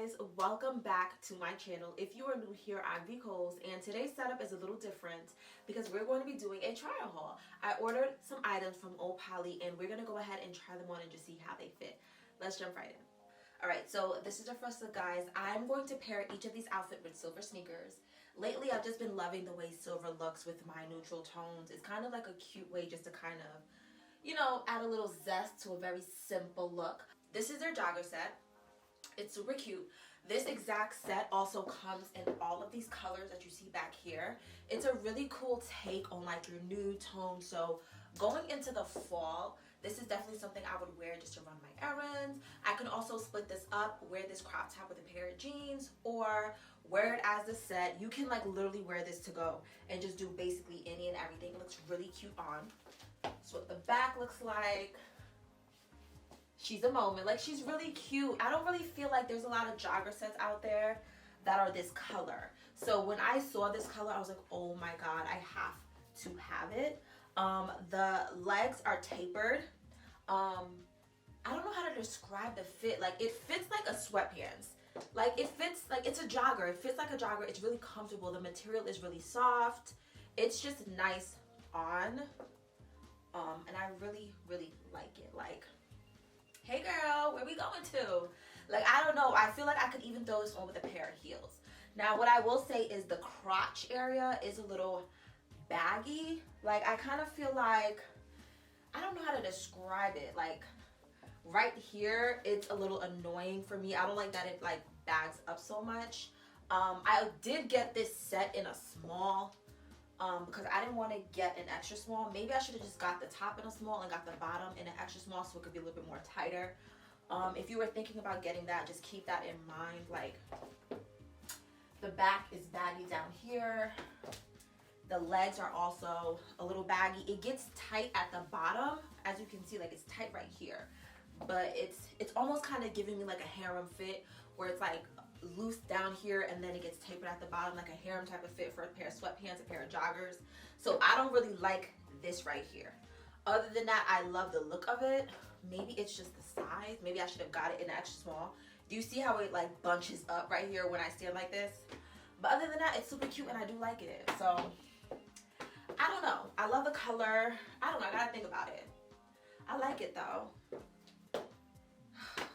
guys, welcome back to my channel. If you are new here, I'm Nicole's, and today's setup is a little different because we're going to be doing a trial haul. I ordered some items from Bo+Tee and we're going to go ahead and try them on and just see how they fit. Let's jump right in. Alright, so this is the first look, guys. I'm going to pair each of these outfits with silver sneakers. Lately, I've just been loving the way silver looks with my neutral tones. It's kind of like a cute way just to kind of, you know, add a little zest to a very simple look. This is their jogger set. It's super cute. This exact set also comes in all of these colors that you see back here. It's a really cool take on like your nude tone. So going into the fall, this is definitely something I would wear just to run my errands. I can also split this up, wear this crop top with a pair of jeans, or wear it as the set. You can like literally wear this to go and just do basically any and everything. It looks really cute on. That's what the back looks like. She's a moment. Like, she's really cute. I don't really feel like there's a lot of jogger sets out there that are this color. So when I saw this color, I was like, oh my god, I have to have it. The legs are tapered. I don't know how to describe the fit. Like, it fits like a sweatpants. Like, it fits like it's a jogger. It fits like a jogger. It's really comfortable. The material is really soft. It's just nice on. And I really, really like it. Like, hey girl, where we going to? Like, I don't know. I feel like I could even throw this on with a pair of heels. Now, what I will say is the crotch area is a little baggy. Like, I kind of feel like, I don't know how to describe it. Like, right here, it's a little annoying for me. I don't like that it like bags up so much. I did get this set in a small. Because I didn't want to get an extra small. Maybe I should have just got the top in a small and got the bottom in an extra small so it could be a little bit more tighter. If you were thinking about getting that, just keep that in mind. Like, the back is baggy down here. The legs are also a little baggy. It gets tight at the bottom. As you can see, like, it's tight right here. But it's almost kind of giving me like a harem fit where it's like loose down here and then it gets tapered at the bottom, like a harem type of fit for a pair of sweatpants, a pair of joggers. So I don't really like this right here. Other than that, I love the look of it. Maybe it's just the size. Maybe I should have got it in extra small. Do you see how it like bunches up right here when I stand like this? But other than that, it's super cute and I do like it. So I don't know. I love the color. I don't know. I gotta think about it. I like it though.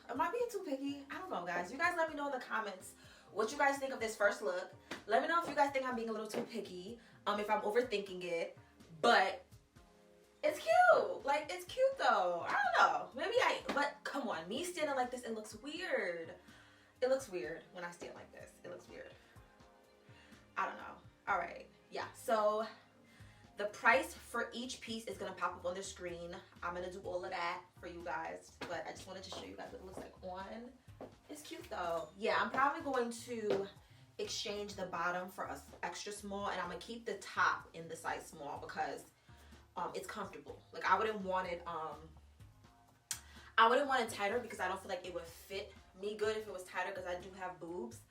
Am I being too picky? I don't know, guys. You guys let me know in the comments what you guys think of this first look. Let me know if you guys think I'm being a little too picky, if I'm overthinking it. But it's cute. Like, it's cute though. I don't know. But come on, me standing like this, it looks weird. It looks weird when I stand like this. It looks weird. I don't know. All right. Yeah. So the price for each piece is going to pop up on the screen. I'm going to do all of that for you guys. But I just wanted to show you guys what it looks like on. It's cute though. Yeah, I'm probably going to exchange the bottom for a extra small. And I'm going to keep the top in the size small because it's comfortable. Like, I wouldn't want it tighter because I don't feel like it would fit me good if it was tighter because I do have boobs.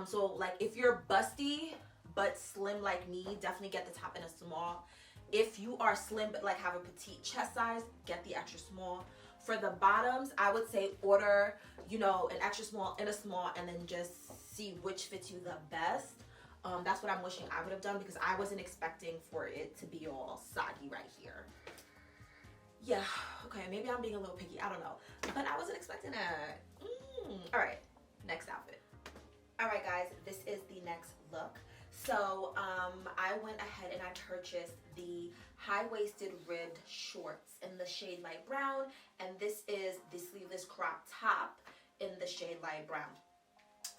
So like, if you're busty but slim like me, definitely get the top in a small. If you are slim but like have a petite chest size, get the extra small. For the bottoms, I would say order, you know, an extra small and a small and then just see which fits you the best. That's what I'm wishing I would have done because I wasn't expecting for it to be all saggy right here. Yeah, okay, maybe I'm being a little picky, I don't know. But I wasn't expecting that. All right, next outfit. All right, guys, this is the next look. So I went ahead and I purchased the high-waisted ribbed shorts in the shade light brown, and this is the sleeveless crop top in the shade light brown.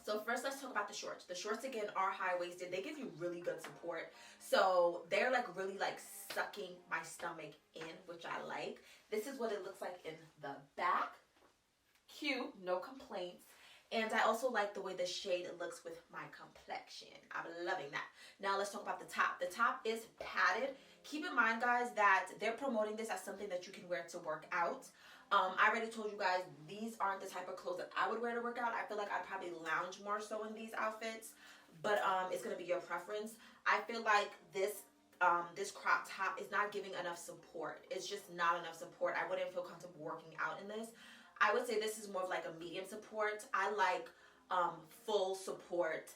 So first, let's talk about the shorts. The shorts, again, are high-waisted. They give you really good support. So they're like really like sucking my stomach in, which I like. This is what it looks like in the back. Cute, no complaints. And I also like the way the shade looks with my complexion. I'm loving that. Now let's talk about the top. The top is padded. Keep in mind, guys, that they're promoting this as something that you can wear to work out. I already told you guys these aren't the type of clothes that I would wear to work out. I feel like I'd probably lounge more so in these outfits. But it's going to be your preference. I feel like this crop top is not giving enough support. It's just not enough support. I wouldn't feel comfortable working out in this. I would say this is more of like a medium support. I like full support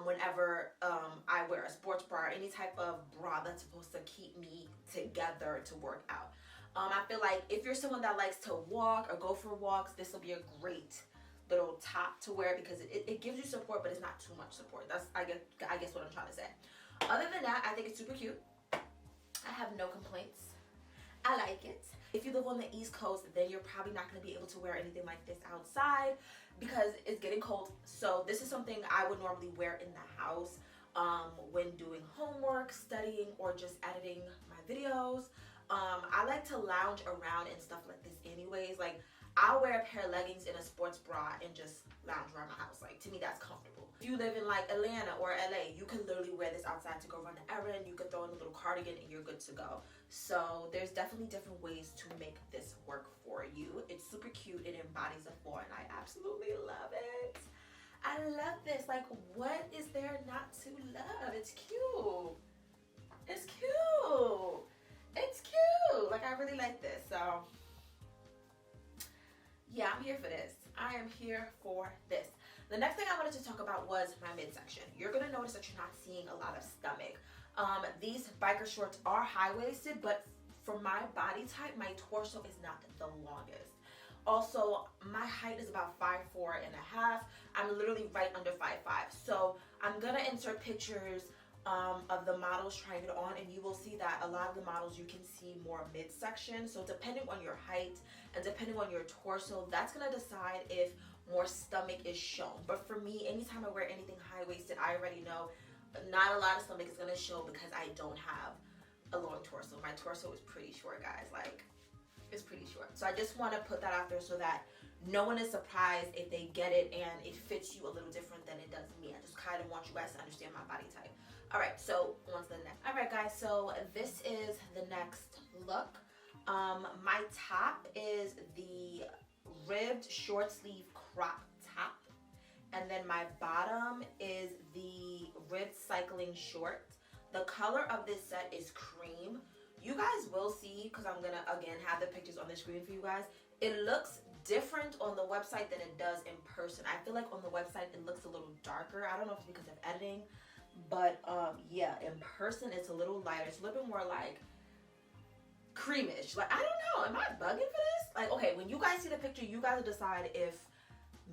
whenever I wear a sports bra or any type of bra that's supposed to keep me together to work out. I feel like if you're someone that likes to walk or go for walks, this will be a great little top to wear because it gives you support, but it's not too much support. That's I guess what I'm trying to say. Other than that, I think it's super cute. I have no complaints. I like it. If you live on the East Coast, then you're probably not going to be able to wear anything like this outside because it's getting cold. So this is something I would normally wear in the house when doing homework, studying, or just editing my videos. I like to lounge around and stuff like this anyways. Like, I'll wear a pair of leggings and a sports bra and just lounge around my house. Like, to me, that's comfortable. If you live in like Atlanta or LA, you can literally wear this outside to go run an errand. You could throw in a little cardigan and you're good to go. So there's definitely different ways to make this work for you. It's super cute. It embodies a floor and I absolutely love it. I love this. Like, what is there not to love? It's cute. It's cute. It's cute. Like, I really like this. So yeah, I'm here for this. I am here for this. The next thing I wanted to talk about was my midsection. You're gonna notice that you're not seeing a lot of stomach. These biker shorts are high-waisted, but for my body type, my torso is not the longest. Also, my height is about 5'4" and a half. I'm literally right under 5'5". So I'm gonna insert pictures of the models trying it on, and you will see that a lot of the models you can see more midsection. So depending on your height and depending on your torso, that's gonna decide if more stomach is shown. But for me, anytime I wear anything high-waisted, I already know not a lot of stomach is gonna show because I don't have a long torso. My torso is pretty short, guys. Like, it's pretty short. So I just want to put that out there so that no one is surprised if they get it and it fits you a little different than it does me. I just kind of want you guys to understand my body type. All right, so on to the next. All right, guys, so this is the next look. My top is the ribbed short sleeve crop top. And then my bottom is the ribbed cycling short. The color of this set is cream. You guys will see, because I'm gonna again have the pictures on the screen for you guys. It looks different on the website than it does in person. I feel like on the website it looks a little darker. I don't know if it's because of editing, but yeah, in person it's a little lighter. It's a little bit more like creamish. Like, I don't know, am I bugging for this? Like, okay, when you guys see the picture, you guys will decide if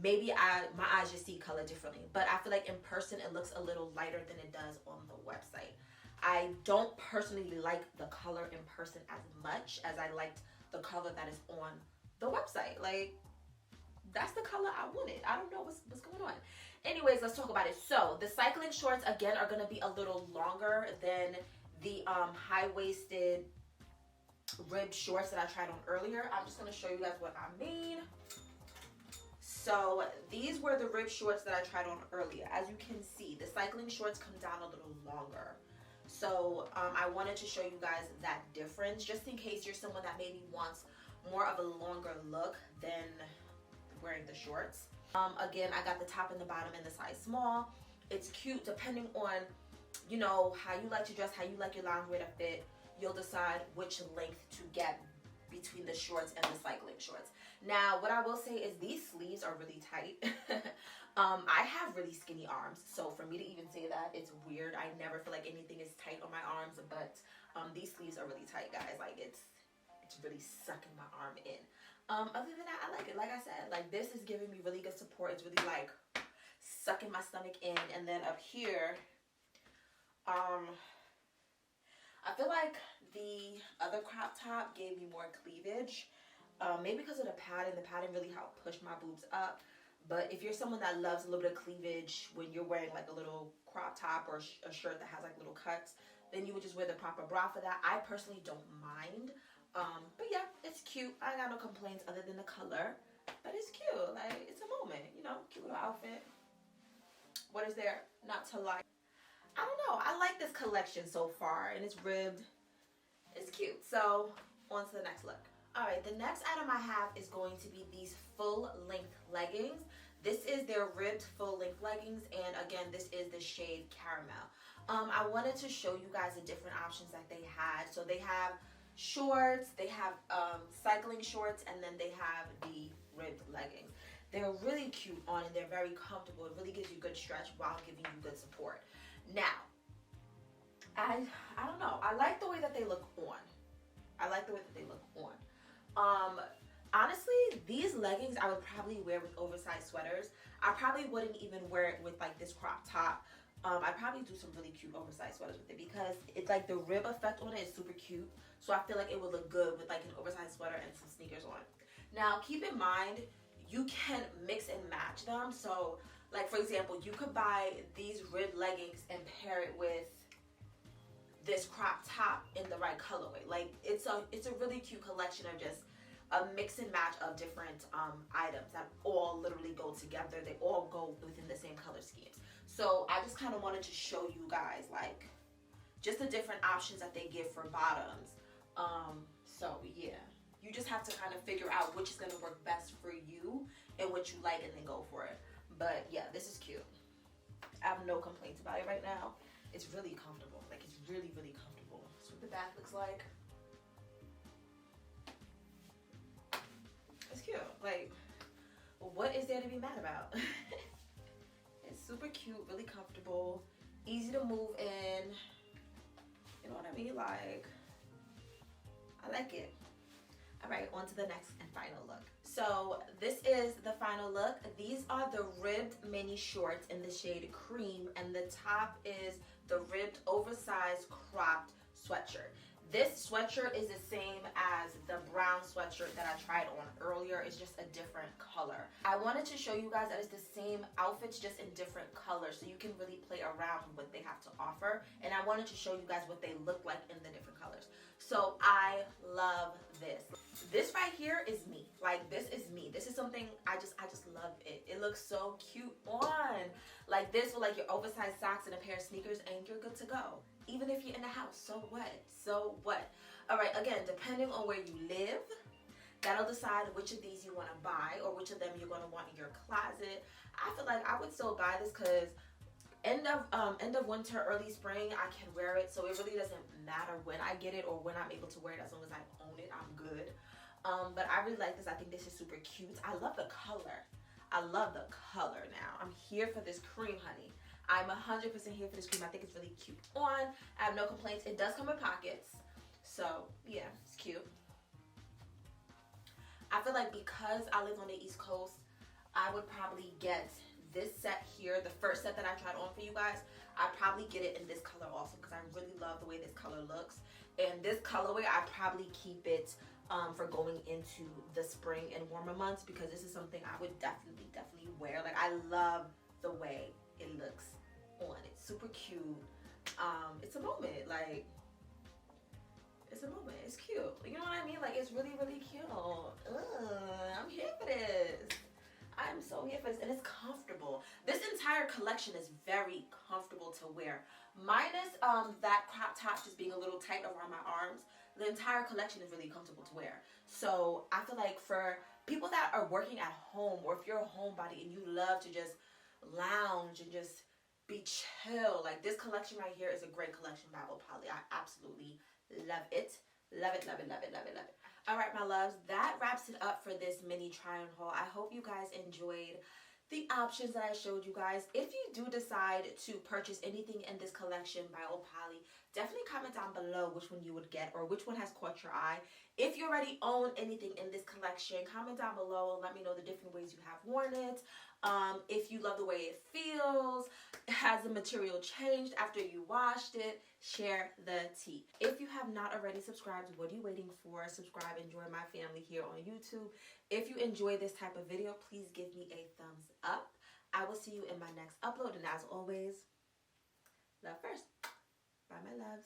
maybe my eyes just see color differently. But I feel like in person it looks a little lighter than it does on the website. I don't personally like the color in person as much as I liked the color that is on the website. Like, that's the color I wanted. I don't know what's going on. Anyways, let's talk about it. So the cycling shorts again are going to be a little longer than the high-waisted ribbed shorts that I tried on earlier. I'm just going to show you guys what I mean. So these were the ribbed shorts that I tried on earlier. As you can see, the cycling shorts come down a little longer. So I wanted to show you guys that difference, just in case you're someone that maybe wants more of a longer look than wearing the shorts. Again, I got the top and the bottom in the size small. It's cute depending on, you know, how you like to dress, how you like your loungewear to fit. You'll decide which length to get between the shorts and the cycling shorts. Now, what I will say is these sleeves are really tight. I have really skinny arms, so for me to even say that, it's weird. I never feel like anything is tight on my arms, but these sleeves are really tight, guys. Like, it's really sucking my arm in. Other than that, I like it. Like I said, like, this is giving me really good support. It's really like sucking my stomach in. And then up here, I feel like the other crop top gave me more cleavage. Maybe because of the padding really helped push my boobs up. But if you're someone that loves a little bit of cleavage when you're wearing like a little crop top or a shirt that has like little cuts, then you would just wear the proper bra for that. I personally don't mind. But yeah, it's cute. I got no complaints other than the color. But it's cute. Like, it's a moment, you know, cute little outfit. What is there not to like? I don't know. I like this collection so far, and it's ribbed. It's cute. So on to the next look. All right, the next item I have is going to be these full-length leggings. This is their ribbed full-length leggings, and again, this is the shade Caramel. I wanted to show you guys the different options that they had. So they have shorts, they have cycling shorts, and then they have the ribbed leggings. They're really cute on, and they're very comfortable. It really gives you good stretch while giving you good support. Now, I don't know. I like the way that they look on. I like the way that they look on. Honestly, these leggings I would probably wear with oversized sweaters. I probably wouldn't even wear it with like this crop top. I'd probably do some really cute oversized sweaters with it because it's like the rib effect on it is super cute. So I feel like it would look good with like an oversized sweater and some sneakers on. Now, keep in mind, you can mix and match them. So like, for example, you could buy these rib leggings and pair it with this crop top in the right colorway. Like, it's a really cute collection of just a mix and match of different items that all literally go together. They all go within the same color schemes. So I just kind of wanted to show you guys like just the different options that they give for bottoms. So yeah, you just have to kind of figure out which is going to work best for you and what you like, and then go for it. But yeah, this is cute. I have no complaints about it right now. It's really comfortable. Like, it's really, really comfortable. That's what the back looks like. It's cute. Like, what is there to be mad about? It's super cute, really comfortable, easy to move in. You know what I mean? Like, I like it. All right, on to the next and final look. So this is the final look. These are the ribbed mini shorts in the shade cream, and the top is the ribbed oversized cropped sweatshirt. This sweatshirt is the same as the brown sweatshirt that I tried on earlier. It's just a different color. I wanted to show you guys that it's the same outfits, just in different colors, so you can really play around with what they have to offer. And I wanted to show you guys what they look like in the different colors. So I love this. This right here is me. Like, this is me. This is something I just love it. It looks so cute on. Like this with like your oversized socks and a pair of sneakers, and you're good to go. Even if you're in the house, so what? So what? All right, again, depending on where you live, that'll decide which of these you want to buy or which of them you're going to want in your closet. I feel like I would still buy this because end of winter, early spring, I can wear it. So it really doesn't matter when I get it or when I'm able to wear it. As long as I own it, I'm good. But I really like this. I think this is super cute. I love the color. I love the color now. I'm here for this cream, honey. I'm 100% here for this cream. I think it's really cute on. I have no complaints. It does come with pockets. So, yeah, it's cute. I feel like because I live on the East Coast, I would probably get this set here, the first set that I tried on for you guys. I'd probably get it in this color also because I really love the way this color looks. And this colorway, I'd probably keep it for going into the spring and warmer months, because this is something I would definitely wear. Like, I love the way it looks on. It's super cute. It's a moment. Like, it's a moment. It's cute. You know what I mean? Like, it's really, really cute. I'm here for this. I'm so here for this. And it's comfortable. This entire collection is very comfortable to wear. Minus that crop top just being a little tight around my arms. The entire collection is really comfortable to wear. So I feel like for people that are working at home, or if you're a homebody and you love to just lounge and just be chill, like, this collection right here is a great collection by Bo+Tee. I absolutely love it. Love it, love it, love it, love it, love it. All right, my loves, that wraps it up for this mini try-on haul. I hope you guys enjoyed the options that I showed you guys. If you do decide to purchase anything in this collection by Bo+Tee, definitely comment down below which one you would get or which one has caught your eye. If you already own anything in this collection, comment down below and let me know the different ways you have worn it. If you love the way it feels, has the material changed after you washed it, share the tea. If you have not already subscribed, what are you waiting for? Subscribe and join my family here on YouTube. If you enjoy this type of video, please give me a thumbs up. I will see you in my next upload, and as always, love first. Bye, my loves.